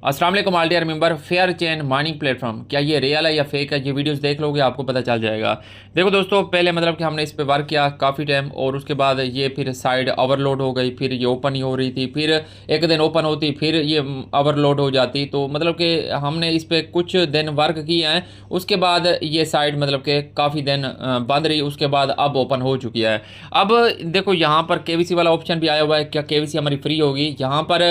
अस्सलाम वालेकुम all dear member. Fair chain mining platform क्या ये रियल है या फेक है, ये वीडियोस देख लोगे आपको पता चल जाएगा। देखो दोस्तों, पहले मतलब कि हमने इस पे वर्क किया काफ़ी टाइम और उसके बाद ये फिर साइड ओवरलोड हो गई, फिर ये ओपन ही हो रही थी, फिर एक दिन ओपन होती, फिर ये ओवरलोड हो जाती। तो मतलब कि हमने इस पर कुछ दिन वर्क किया है, उसके बाद ये साइड मतलब कि काफ़ी दिन बंद रही, उसके बाद अब ओपन हो चुकी है। अब देखो यहाँ पर केवीसी वाला ऑप्शन भी आया हुआ है, क्या केवीसी हमारी फ्री होगी। यहाँ पर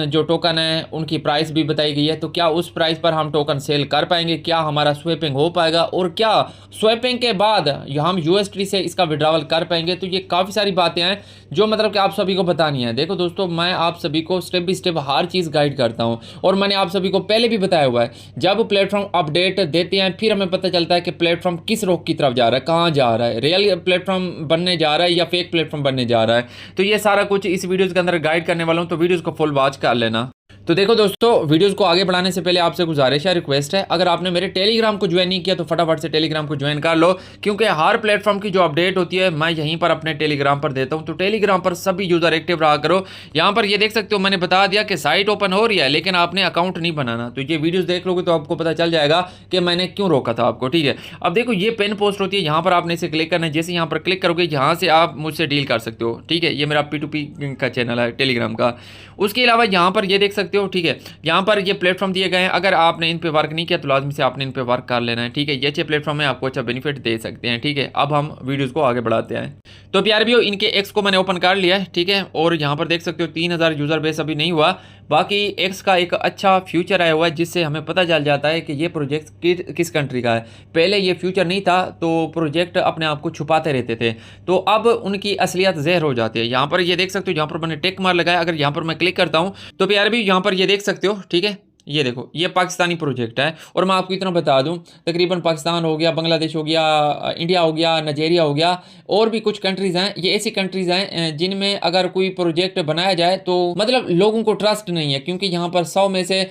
जो टोकन है उनकी प्राइस भी बताई गई है, तो क्या उस प्राइस पर हम टोकन सेल कर पाएंगे, क्या हमारा स्वैपिंग हो पाएगा और क्या स्वैपिंग के बाद हम यूएसडी से इसका विड्रॉवल कर पाएंगे। तो ये काफ़ी सारी बातें हैं जो मतलब कि आप सभी को बतानी है। देखो दोस्तों, मैं आप सभी को step by step her cheese guide करता हूँ और मैंने आप सभी को पहले भी बताया हुआ है, जब प्लेटफॉर्म अपडेट देते हैं फिर हमें पता चलता है कि प्लेटफॉर्म किस रुख की तरफ जा रहा है, कहाँ जा रहा है, रियल प्लेटफॉर्म बनने जा रहा है या फेक प्लेटफॉर्म बनने जा रहा है। तो ये सारा कुछ इस वीडियोज़ के अंदर गाइड करने वाला हूँ, तो वीडियोज़ को फुल वॉच कर लेना। तो देखो दोस्तों, वीडियोस को आगे बढ़ाने से पहले आपसे गुजारिश है, रिक्वेस्ट है, अगर आपने मेरे टेलीग्राम को ज्वाइन नहीं किया तो फटाफट से टेलीग्राम को ज्वाइन कर लो, क्योंकि हर प्लेटफॉर्म की जो अपडेट होती है मैं यहीं पर अपने टेलीग्राम पर देता हूं। तो टेलीग्राम पर सभी यूजर एक्टिव रहा करो। यहां पर ये देख सकते हो, मैंने बता दिया कि साइट ओपन हो रही है लेकिन आपने अकाउंट नहीं बनाना। तो ये वीडियोस देख लोगे तो आपको पता चल जाएगा कि मैंने क्यों रोका था आपको। ठीक है, अब देखो ये पिन पोस्ट होती है, यहाँ पर आपने इसे क्लिक करना है। जैसे यहाँ पर क्लिक करोगे यहाँ से आप मुझसे डील कर सकते हो। ठीक है, ये मेरा P2P का चैनल है टेलीग्राम का। उसके अलावा यहाँ पर ये देख सकते हो, ठीक है, यहाँ पर ये प्लेटफॉर्म दिए गए हैं। अगर आपने इन पे वर्क नहीं किया तो लाजमी से आपने इन पे वर्क कर लेना है। ठीक है, ये अच्छे प्लेटफॉर्म है, आपको अच्छा बेनिफिट दे सकते हैं। ठीक है, अब हम वीडियोस को आगे बढ़ाते हैं। तो प्यार भी इनके एक्स को मैंने ओपन कर लिया है। ठीक है, और यहाँ पर देख सकते हो 3000 यूजर बेस अभी नहीं हुआ। बाकी एक्स का एक अच्छा फ्यूचर आया हुआ है जिससे हमें पता चल जाता है कि ये प्रोजेक्ट किस कंट्री का है। पहले ये फ्यूचर नहीं था तो प्रोजेक्ट अपने आप को छुपाते रहते थे, तो अब उनकी असलियत ज़हर हो जाती है। यहाँ पर ये देख सकते हो, यहाँ पर मैंने टिक मार लगाया। अगर यहाँ पर मैं क्लिक करता हूँ तो प्यार भी यहाँ पर ये देख सकते हो, ठीक है, ये देखो ये पाकिस्तानी प्रोजेक्ट है। और मैं आपको इतना बता दूं, तकरीबन पाकिस्तान हो गया, बांग्लादेश हो गया, इंडिया हो गया, नाइजेरिया हो गया, और भी कुछ कंट्रीज़ हैं। ये ऐसी कंट्रीज़ हैं जिनमें अगर कोई प्रोजेक्ट बनाया जाए तो मतलब लोगों को ट्रस्ट नहीं है, क्योंकि यहाँ पर 100 में से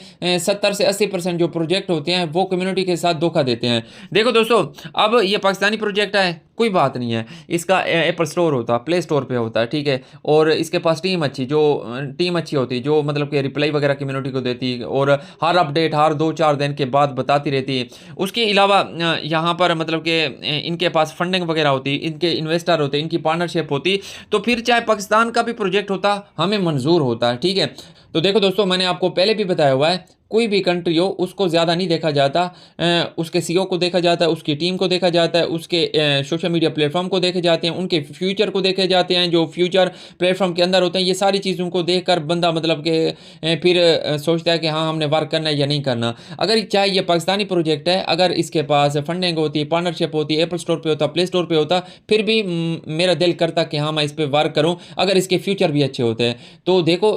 70 से 80% जो प्रोजेक्ट होते हैं वो कम्युनिटी के साथ धोखा देते हैं। देखो दोस्तों, अब ये पाकिस्तानी प्रोजेक्ट है, कोई बात नहीं है, इसका एप्पल स्टोर होता है, प्ले स्टोर पे होता है। ठीक है, और इसके पास टीम अच्छी होती है जो मतलब कि रिप्लाई वगैरह कम्युनिटी को देती है और हर अपडेट हर 2-4 दिन के बाद बताती रहती है। उसके अलावा यहाँ पर मतलब कि इनके पास फंडिंग वगैरह होती, इनके इन्वेस्टर होते, इनकी पार्टनरशिप होती, तो फिर चाहे पाकिस्तान का भी प्रोजेक्ट होता हमें मंजूर होता है। ठीक है, तो देखो दोस्तों, मैंने आपको पहले भी बताया हुआ है, कोई भी कंट्री हो उसको ज़्यादा नहीं देखा जाता, उसके सीईओ को देखा जाता है, उसकी टीम को देखा जाता है, उसके सोशल मीडिया प्लेटफॉर्म को देखे जाते हैं, उनके फ्यूचर को देखे जाते हैं, जो फ्यूचर प्लेटफॉर्म के अंदर होते हैं। ये सारी चीज़ों को देखकर बंदा मतलब कि फिर सोचता है कि हाँ हमने वर्क करना है या नहीं करना। अगर चाहे ये पाकिस्तानी प्रोजेक्ट है, अगर इसके पास फंडिंग होती, पार्टनरशिप होती, एप्पल स्टोर पर होता, प्ले स्टोर पर होता, फिर भी मेरा दिल करता कि हाँ मैं इस पर वर्क करूँ, अगर इसके फ्यूचर भी अच्छे होते हैं। तो देखो,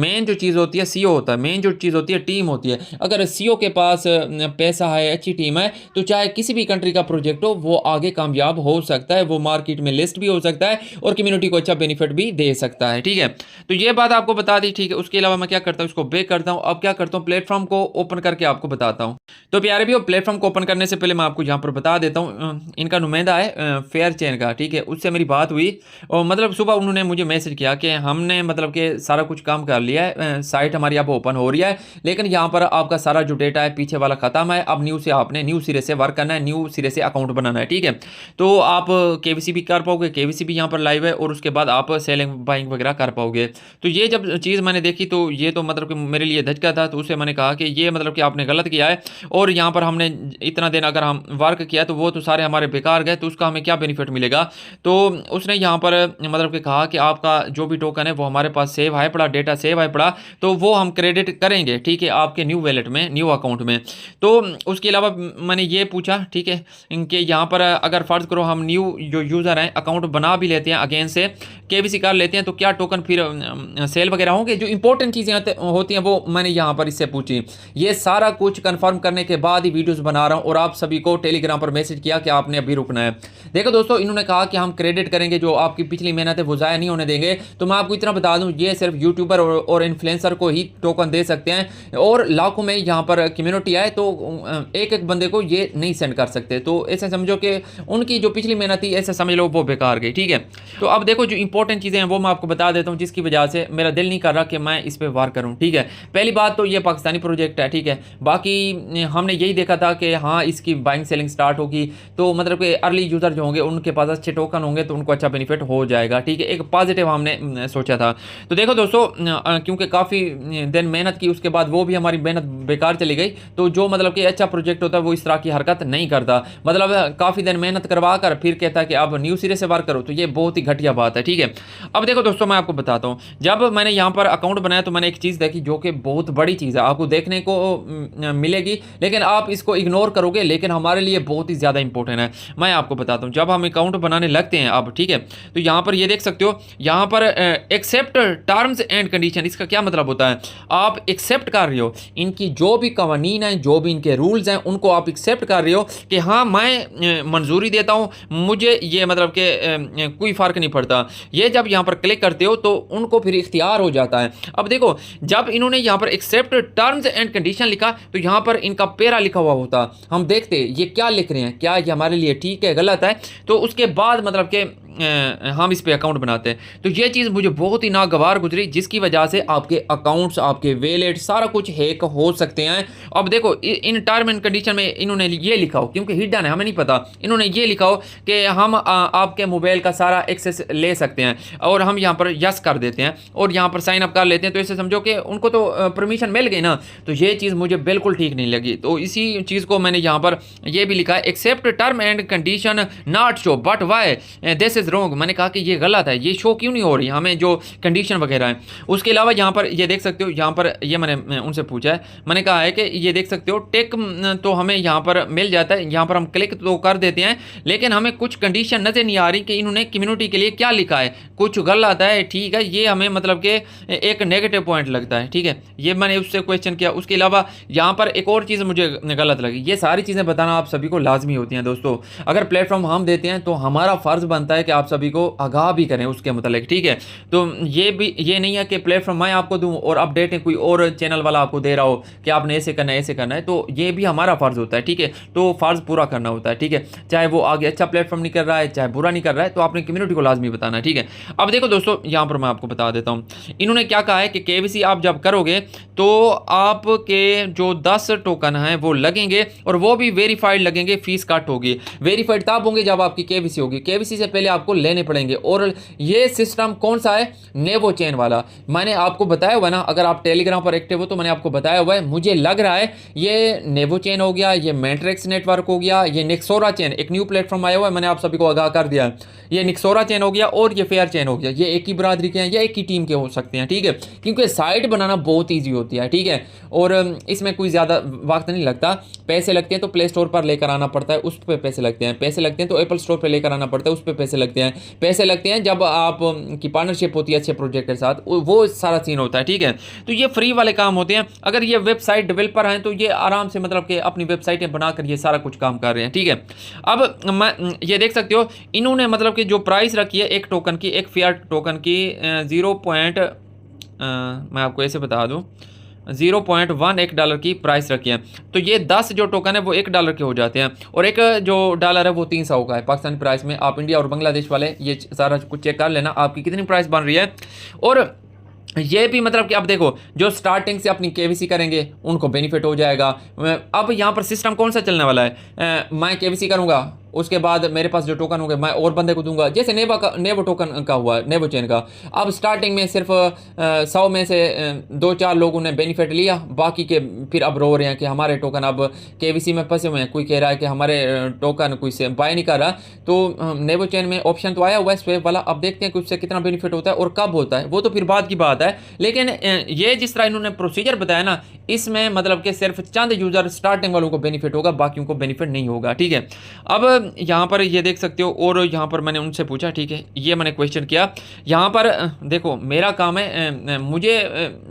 मेन जो चीज़ होती है सीईओ होता है, मेन जो चीज़ होती है टीम होती है। अगर सीईओ के पास पैसा है, अच्छी टीम है, तो चाहे किसी भी कंट्री का प्रोजेक्ट हो वो आगे कामयाब हो सकता है, वो मार्केट में लिस्ट भी हो सकता है और कम्युनिटी को अच्छा बेनिफिट भी दे सकता है। ठीक है, तो ये बात आपको बता दी। ठीक है, उसके अलावा मैं क्या करता हूँ, इसको बेक करता हूँ। अब क्या करता हूँ, प्लेटफॉर्म को ओपन करके आपको बताता हूँ। तो प्यारे भी प्लेटफॉर्म को ओपन करने से पहले मैं आपको यहाँ पर बता देता हूँ, इनका नुमाइंदा है फेयर चेन का। ठीक है, उससे मेरी बात हुई और मतलब सुबह उन्होंने मुझे मैसेज किया कि हमने मतलब कि सारा कुछ काम कर लिया है, साइट हमारी अब ओपन हो रही है, लेकिन यहाँ पर आपका सारा जो डेटा है पीछे वाला खत्म है, अब न्यू से आपने न्यू सिरे से वर्क करना है, न्यू सिरे से अकाउंट बनाना है। ठीक है, तो आप केवीसी भी कर पाओगे, केवीसी भी यहाँ पर लाइव है, और उसके बाद आप सेलिंग बाइंग वगैरह कर पाओगे। तो ये जब चीज़ मैंने देखी तो ये तो मतलब कि मेरे लिए धचका था, तो उससे मैंने कहा कि ये मतलब कि आपने गलत किया है और यहाँ पर हमने इतना दिन अगर हम वर्क किया तो वो तो सारे हमारे बेकार गए, तो उसका हमें क्या बेनिफिट मिलेगा। तो उसने यहाँ पर मतलब कि कहा कि आपका जो भी टोकन है वो हमारे पास सेव है पड़ा, डेटा सेव है पड़ा, तो वो हम क्रेडिट करेंगे। ठीक है, आपके न्यू वैलेट में, न्यू अकाउंट में। तो उसके अलावा मैंने ये पूछा, ठीक है, इनके यहाँ पर अगर फ़र्ज़ करो हम न्यू जो यूज़र हैं अकाउंट बना भी लेते हैं, अगेन से केवीसी कर लेते हैं, तो क्या टोकन फिर सेल वगैरह होंगे। जो इंपॉर्टेंट चीज़ें होती हैं वो मैंने यहाँ पर इससे पूछी। ये सारा कुछ कंफर्म करने के बाद ही वीडियोस बना रहा हूँ और आप सभी को टेलीग्राम पर मैसेज किया कि आपने अभी रुकना है। देखो दोस्तों, इन्होंने कहा कि हम क्रेडिट करेंगे, जो आपकी पिछली मेहनत है वो ज़ाया नहीं होने देंगे। तो मैं आपको इतना बता दूँ, ये सिर्फ यूट्यूबर और और इन्फ्लुएंसर को ही टोकन दे सकते हैं, और लाखों में यहाँ पर कम्युनिटी आए तो एक एक बंदे को ये नहीं सेंड कर सकते। तो ऐसे समझो कि उनकी जो पिछली मेहनत थी ऐसे समझ लो वो बेकार गई, ठीक है। तो अब देखो जो इंपॉर्टेंट चीज़ें हैं वो मैं आपको बता देता हूँ, जिसकी वजह से मेरा दिल नहीं कर रहा कि मैं इस पर वार करूँ, ठीक है। पहली बात तो ये पाकिस्तानी प्रोजेक्ट है, ठीक है। बाकी हमने यही देखा था कि हाँ इसकी बाइंग सेलिंग स्टार्ट होगी तो मतलब कि अर्ली यूज़र जो होंगे उनके पास अच्छे टोकन होंगे तो उनको अच्छा बेनिफिट हो जाएगा, ठीक है। एक पॉजिटिव हमने सोचा था। तो देखो दोस्तों क्योंकि काफ़ी दिन मेहनत की उसके बाद वो भी हमारी मेहनत बेकार चली गई, तो जो मतलब कि अच्छा प्रोजेक्ट होता है वो इस तरह की हरकत नहीं करता, मतलब काफ़ी दिन मेहनत करवा कर फिर कहता है कि अब न्यू सिरे से वार करो, तो ये बहुत ही घटिया बात है, ठीक है। अब देखो दोस्तों मैं आपको बताता हूँ, जब मैंने यहाँ पर अकाउंट बनाया तो मैंने एक चीज़ देखी जो कि बहुत बड़ी चीज़ है, आपको देखने को मिलेगी लेकिन आप इसको इग्नोर करोगे, लेकिन हमारे लिए बहुत ही ज़्यादा इंपॉर्टेंट है। मैं आपको बताता हूँ, जब हम अकाउंट बनाने लगते हैं अब, ठीक है, तो यहाँ पर ये देख सकते हो, यहाँ पर एक्सेप्ट टर्म्स एंड कंडीशन, इसका क्या मतलब होता है, आप एक्सेप्ट कर रहे हो इनकी जो भी कवानीन है, जो भी इनके रूल्स हैं उनको आप एक्सेप्ट कर रहे हो कि हाँ मैं मंजूरी देता हूँ, मुझे ये मतलब कि कोई फ़र्क नहीं पड़ता। ये जब यहाँ पर क्लिक करते हो तो उनको फिर इख्तियार हो जाता है। अब देखो जब इन्होंने यहाँ पर एक्सेप्ट टर्म्स एंड कंडीशन लिखा तो यहाँ पर इनका पेरा लिखा हुआ होता, हम देखते ये क्या लिख रहे हैं, क्या ये हमारे लिए ठीक है गलत है, तो उसके बाद मतलब कि हम इस पे अकाउंट बनाते हैं। तो ये चीज़ मुझे बहुत ही नागवार गुजरी, जिसकी वजह से आपके अकाउंट्स, आपके वैलेट सारा कुछ हैक हो सकते हैं। अब देखो इन टर्म एंड कंडीशन में इन्होंने ये लिखा हो, क्योंकि हिडन है हमें नहीं पता, इन्होंने ये लिखा हो कि हम आपके मोबाइल का सारा एक्सेस ले सकते हैं, और हम यहाँ पर यस कर देते हैं और यहाँ पर साइन अप कर लेते हैं, तो ऐसे समझो कि उनको तो परमिशन मिल गई ना। तो ये चीज़ मुझे बिल्कुल ठीक नहीं लगी, तो इसी चीज़ को मैंने यहाँ पर ये भी लिखा है, accept term and condition not show but why this is wrong. मैंने कहा कि ये गलत है, ये शो क्यों नहीं हो रही हमें जो कंडीशन वगैरह है। उसके अलावा यहाँ पर ये देख सकते हो, यहाँ पर ये मैंने उनसे पूछा है, मैंने कहा है कि ये देख सकते हो टेक तो हमें यहाँ पर मिल जाता है, यहाँ पर हम क्लिक तो कर देते हैं, लेकिन हमें कुछ कंडीशन नज़र नहीं आ रही कि इन्होंने कम्युनिटी के लिए क्या लिखा है, कुछ गलत है, ठीक है। ये हमें मतलब कि एक नेगेटिव पॉइंट लगता है, ठीक है। ये मैंने उससे क्वेश्चन किया। उसके अलावा यहाँ पर एक और चीज़ मुझे गलत लगी, ये सारी चीज़ें बताना आप सभी को लाजमी होती हैं दोस्तों। अगर प्लेटफॉर्म हम देते हैं तो हमारा फ़र्ज़ बनता है कि आप सभी को आगाह भी करें उसके मतलब, ठीक है। तो ये नहीं है कि प्लेटफॉर्म मैं आपको दूं और अपडेट कोई और चैनल वाला आपको दे रहा हो कि आपने ऐसे करना है ऐसे करना है, तो ये भी हमारा फ़र्ज़ होता है, ठीक है। तो फ़र्ज़ पूरा करना होता है, ठीक है। चाहे वो आगे अच्छा प्लेटफॉर्म नहीं कर रहा है, चाहे बुरा नहीं कर रहा है, तो आपने कम्युनिटी को लाजमी बताना है, ठीक है। अब देखो दोस्तों यहाँ पर मैं आपको बता देता हूँ, इन्होंने क्या कहा है कि केवीसी आप जब करोगे तो आपके जो 10 टोकन हैं वो लगेंगे, और वो भी वेरीफाइड लगेंगे, फीस कट होगी। वेरीफाइड तब होंगे जब आपकी केवीसी होगी, केवीसी से पहले आपको लेने पड़ेंगे। और ये सिस्टम कौन सा है, नेवो चेन वाला, मैंने आपको बताया हुआ ना, अगर आप टेलीग्राम पर एक्टिव हो तो मैंने आपको बताया हुआ है। मुझे लग रहा है ये नेवो चेन हो गया, ये मैट्रिक्स नेटवर्क हो गया, ये निक्सोरा चेन, एक न्यू प्लेटफॉर्म आया हुआ है, मैंने आप सभी को आगाह कर दिया। ये निक्सोरा चेन हो गया और ये फेयर चेन हो गया, ये एक ही बरादरी के हैं या एक ही टीम के हो सकते हैं, ठीक है। क्योंकि साइट बनाना बहुत ईजी होती है, ठीक है, और इसमें कोई ज़्यादा वक्त नहीं लगता। पैसे लगते हैं तो प्ले स्टोर पर लेकर आना पड़ता है, उस पर पैसे लगते हैं, पैसे लगते हैं तो एप्पल स्टोर पर लेकर आना पड़ता है, उस पर पैसे लगते हैं, पैसे लगते हैं जब आप की पार्टनरशिप होती है अच्छे प्रोजेक्ट के साथ, वो सारा सीन होता है, ठीक है। तो ये फ्री वाले काम होते हैं। अगर ये वेबसाइट डेवलपर हैं तो ये आराम से मतलब कि अपनी वेबसाइटें बनाकर ये सारा कुछ काम कर रहे हैं, ठीक है। अब मैं ये देख सकते हो इन्होंने मतलब कि जो प्राइस रखी है एक टोकन की, एक फियाट टोकन की 0. मैं आपको ऐसे बता दूं, 0.1 $1 की प्राइस रखी है। तो ये 10 जो टोकन है वो $1 के हो जाते हैं, और एक जो डॉलर है वो 300 का है पाकिस्तानी प्राइस में। आप इंडिया और बांग्लादेश वाले ये सारा कुछ चेक कर लेना आपकी कितनी प्राइस बन रही है। और ये भी मतलब कि अब देखो जो स्टार्टिंग से अपनी केवीसी करेंगे उनको बेनिफिट हो जाएगा। अब यहाँ पर सिस्टम कौन सा चलने वाला है, मैं केवीसी करूँगा, उसके बाद मेरे पास जो टोकन होंगे मैं और बंदे को दूंगा, जैसे नेवो टोकन का हुआ, नेवो चेन का। अब स्टार्टिंग में सिर्फ 100 में से 2-4 लोगों ने बेनिफिट लिया, बाकी के फिर अब रो रहे हैं कि हमारे टोकन अब केवीसी में फंसे हुए हैं। कोई कह रहा है कि हमारे टोकन कोई से बाय नहीं कर रहा। तो नेवो चेन में ऑप्शन तो आया हुआ है स्वेप वाला, अब देखते हैं कि उससे कितना बेनिफिट होता है और कब होता है, वो तो फिर बाद की बात है। लेकिन ये जिस तरह इन्होंने प्रोसीजर बताया ना, इसमें मतलब कि सिर्फ चंद यूज़र स्टार्टिंग वालों को बेनिफिट होगा, बाकियों को बेनिफिट नहीं होगा, ठीक है। अब यहाँ पर ये देख सकते हो, और यहाँ पर मैंने उनसे पूछा, ठीक है, ये मैंने क्वेश्चन किया। यहाँ पर देखो मेरा काम है, मुझे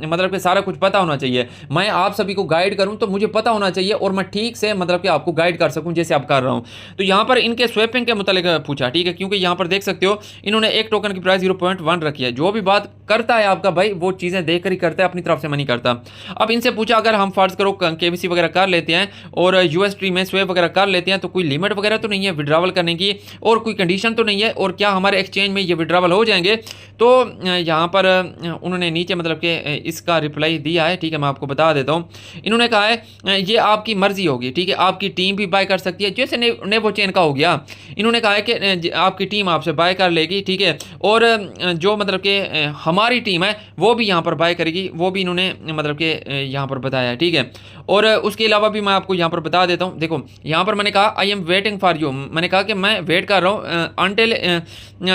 मतलब कि सारा कुछ पता होना चाहिए। मैं आप सभी को गाइड करूँ तो मुझे पता होना चाहिए, और मैं ठीक से मतलब कि आपको गाइड कर सकूँ जैसे आप कर रहा हूँ। तो यहाँ पर इनके स्वैपिंग के मुतालिक पूछा, ठीक है, क्योंकि यहाँ पर देख सकते हो इन्होंने एक टोकन की प्राइस 0.1 रखी है। जो भी बात करता है आपका भाई वो चीज़ें देख कर ही करता है, अपनी तरफ से मनी करता। अब इनसे पूछा अगर हम फर्ज करो केबीसी वगैरह कर लेते हैं और यूएसटी में स्वेप वगैरह कर लेते हैं तो कोई लिमिट वगैरह तो नहीं है विड्रावल करने की, और कोई कंडीशन तो नहीं है, और क्या हमारे एक्सचेंज में ये विड्रावल हो जाएंगे? तो यहाँ पर उन्होंने नीचे मतलब कि इसका रिप्लाई दिया है, ठीक है, मैं आपको बता देता हूँ। इन्होंने कहा है ये आपकी मर्जी होगी, ठीक है, आपकी टीम भी बाय कर सकती है, जैसे नेवो चेन का हो गया। इन्होंने कहा है कि आपकी टीम आपसे बाय कर लेगी, ठीक है, और जो मतलब कि हमारी टीम है वो भी यहाँ पर बाय करेगी, वो भी इन्होंने मतलब कि यहाँ पर बताया है, ठीक है। और उसके अलावा भी मैं आपको यहाँ पर बता देता हूँ। देखो यहाँ पर मैंने कहा I am waiting for you, मैंने कहा कि मैं वेट कर रहा हूँ until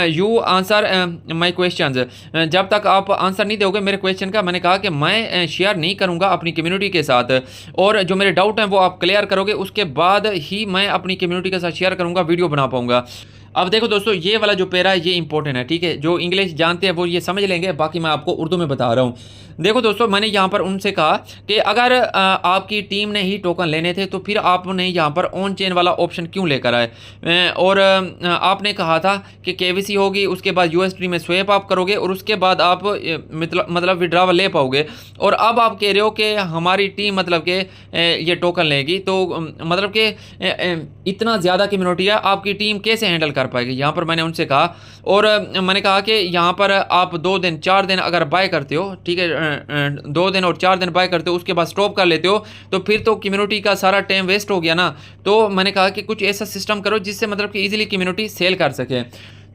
you answer my questions, जब तक आप आंसर नहीं दोगे मेरे क्वेश्चन का। मैंने कहा कि मैं शेयर नहीं करूँगा अपनी कम्युनिटी के साथ, और जो मेरे डाउट हैं वो आप क्लियर करोगे, उसके बाद ही मैं अपनी कम्युनिटी के साथ शेयर करूँगा, वीडियो बना पाऊँगा। अब देखो दोस्तों ये वाला जो पैरा है ये इंपॉर्टेंट है, ठीक है, जो इंग्लिश जानते हैं वो ये समझ लेंगे, बाकी मैं आपको उर्दू में बता रहा हूँ। देखो दोस्तों मैंने यहाँ पर उनसे कहा कि अगर आपकी टीम ने ही टोकन लेने थे तो फिर आपने यहाँ पर ऑन चेन वाला ऑप्शन क्यों लेकर आए, और आपने कहा था कि केवीसी होगी, उसके बाद यूएसडी में स्वेप आप करोगे और उसके बाद आप मतलब विड्रावल ले पाओगे, और अब आप कह रहे हो कि हमारी टीम मतलब कि ये टोकन लेगी, तो मतलब कि इतना ज़्यादा कम्युनिटी है, आपकी टीम कैसे हैंडल कर पाएगी? यहाँ पर मैंने उनसे कहा, और मैंने कहा कि यहाँ पर आप 2 दिन 4 दिन अगर बाय करते हो, ठीक है, 2 दिन और 4 दिन बाय करते हो, उसके बाद स्टॉप कर लेते हो, तो फिर तो कम्युनिटी का सारा टाइम वेस्ट हो गया ना। तो मैंने कहा कि कुछ ऐसा सिस्टम करो जिससे मतलब कि इजीली कम्युनिटी सेल कर सके।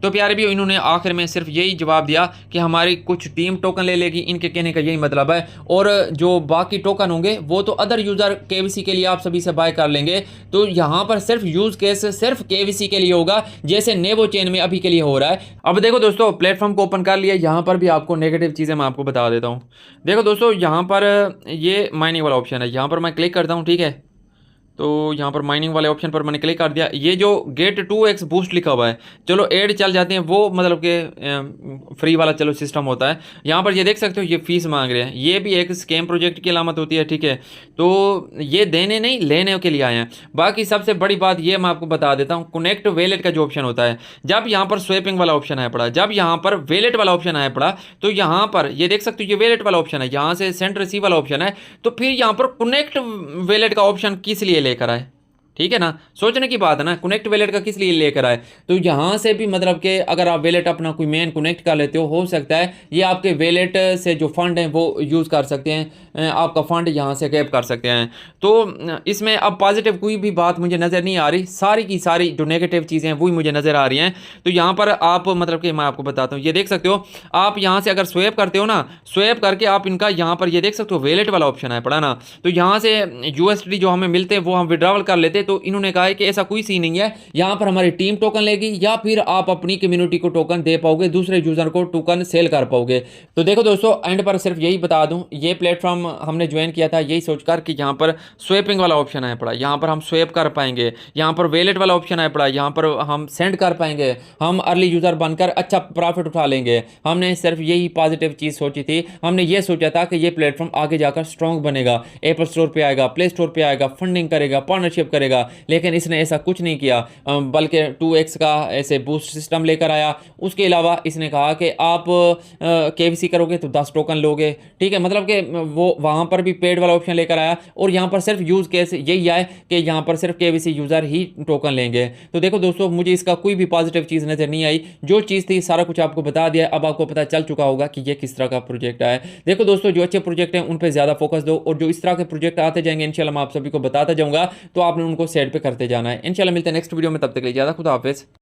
तो प्यारे भी इन्होंने आखिर में सिर्फ यही जवाब दिया कि हमारी कुछ टीम टोकन ले लेगी, इनके कहने का यही मतलब है, और जो बाकी टोकन होंगे वो तो अदर यूज़र केवीसी के लिए आप सभी से बाय कर लेंगे। तो यहाँ पर सिर्फ यूज़ केस सिर्फ केवीसी के लिए होगा, जैसे नेवो चेन में अभी के लिए हो रहा है। अब देखो दोस्तों प्लेटफॉर्म को ओपन कर लिया, यहाँ पर भी आपको नेगेटिव चीज़ें मैं आपको बता देता हूँ। देखो दोस्तों यहाँ पर ये माइनिंग वाला ऑप्शन है, यहाँ पर मैं क्लिक करता हूँ, ठीक है, तो यहाँ पर माइनिंग वाले ऑप्शन पर मैंने क्लिक कर दिया। ये जो गेट 2x बूस्ट लिखा हुआ है, चलो ऐड चल जाते हैं, वो मतलब कि फ्री वाला चलो सिस्टम होता है। यहाँ पर ये देख सकते हो ये फीस मांग रहे हैं, ये भी एक स्कैम प्रोजेक्ट की अलामत होती है, ठीक है। तो ये देने नहीं लेने के लिए आए हैं। बाकी सबसे बड़ी बात ये मैं आपको बता देता हूँ, कनेक्ट वैलेट का जो ऑप्शन होता है, जब यहाँ पर स्वेपिंग वाला ऑप्शन आया पड़ा, जब यहाँ पर वैलेट वाला ऑप्शन आया पड़ा, तो यहाँ पर ये देख सकते हो ये वैलेट वाला ऑप्शन है, यहाँ से सेंड रिसीव वाला ऑप्शन है, तो फिर यहाँ पर कनेक्ट वैलेट का ऑप्शन किस लिए लेकर आए? ठीक है ना, सोचने की बात है ना, कनेक्ट वैलेट का किस लिए लेकर आए? तो यहाँ से भी मतलब कि अगर आप वैलेट अपना कोई मेन कनेक्ट कर लेते हो सकता है ये आपके वैलेट से जो फंड हैं वो यूज़ कर सकते हैं, आपका फंड यहाँ से कैप कर सकते हैं। तो इसमें अब पॉजिटिव कोई भी बात मुझे नज़र नहीं आ रही, सारी की सारी जो नेगेटिव चीज़ें हैं वही मुझे नज़र आ रही हैं। तो यहाँ पर आप मतलब कि मैं आपको बताता हूँ, ये देख सकते हो आप यहाँ से अगर स्वेप करते हो ना, स्वेप करके आप इनका यहाँ पर ये देख सकते हो वैलेट वाला ऑप्शन है पड़ा ना, तो यहाँ से यूएसडी जो हमें मिलते हैं वो हम विड्रावल कर लेते। तो इन्होंने कहा है कि ऐसा कोई सीन नहीं है, यहाँ पर हमारी टीम टोकन लेगी या फिर आप अपनी कम्युनिटी को टोकन दे पाओगे, दूसरे यूजर को टोकन सेल कर पाओगे। तो देखो दोस्तों एंड पर सिर्फ यही बता दूं, ये प्लेटफॉर्म हमने ज्वाइन किया था यही सोचकर कि यहाँ पर स्वेपिंग वाला ऑप्शन आया पड़ा, यहाँ पर हम स्वेप कर पाएंगे, यहाँ पर वैलेट वाला ऑप्शन आया पड़ा, यहाँ पर हम सेंड कर पाएंगे, हम अर्ली यूजर बनकर अच्छा प्रॉफिट उठा लेंगे। हमने सिर्फ यही पॉजिटिव चीज़ सोची थी, हमने ये सोचा था कि ये प्लेटफॉर्म आगे जाकर स्ट्रॉन्ग बनेगा, एप्पल स्टोर पर आएगा, प्ले स्टोर पर आएगा, फंडिंग करेगा, पार्टनरशिप करेगा, लेकिन इसने ऐसा कुछ नहीं किया, बल्कि 2x का ऐसे बूस्ट सिस्टम लेकर आया। उसके अलावा इसने कहा कि आप केवीसी करोगे तो 10 टोकन लोगे, ठीक है, मतलब कि वो वहाँ पर भी पेड वाला ऑप्शन लेकर आया, और यहाँ पर सिर्फ यूज़ केस यही आए कि यहाँ पर सिर्फ केवीसी यूज़र ही टोकन लेंगे। तो देखो दोस्तों मुझे इसका कोई भी पॉजिटिव चीज़ नज़र नहीं आई, जो चीज़ थी सारा कुछ आपको बता दिया, अब आपको पता चल चुका होगा कि ये किस तरह का प्रोजेक्ट है। देखो दोस्तों जो अच्छे प्रोजेक्ट हैं उन पर ज़्यादा फोकस दो, और जो इस तरह के प्रोजेक्ट आते जाएंगे इंशाल्लाह मैं आप सभी को बताता जाऊँगा, तो आपने उनको सेट पे करते जाना है। इंशाल्लाह मिलते हैं नेक्स्ट वीडियो में, तब तक के लिए ज़्यादा खुदा हाफिज़।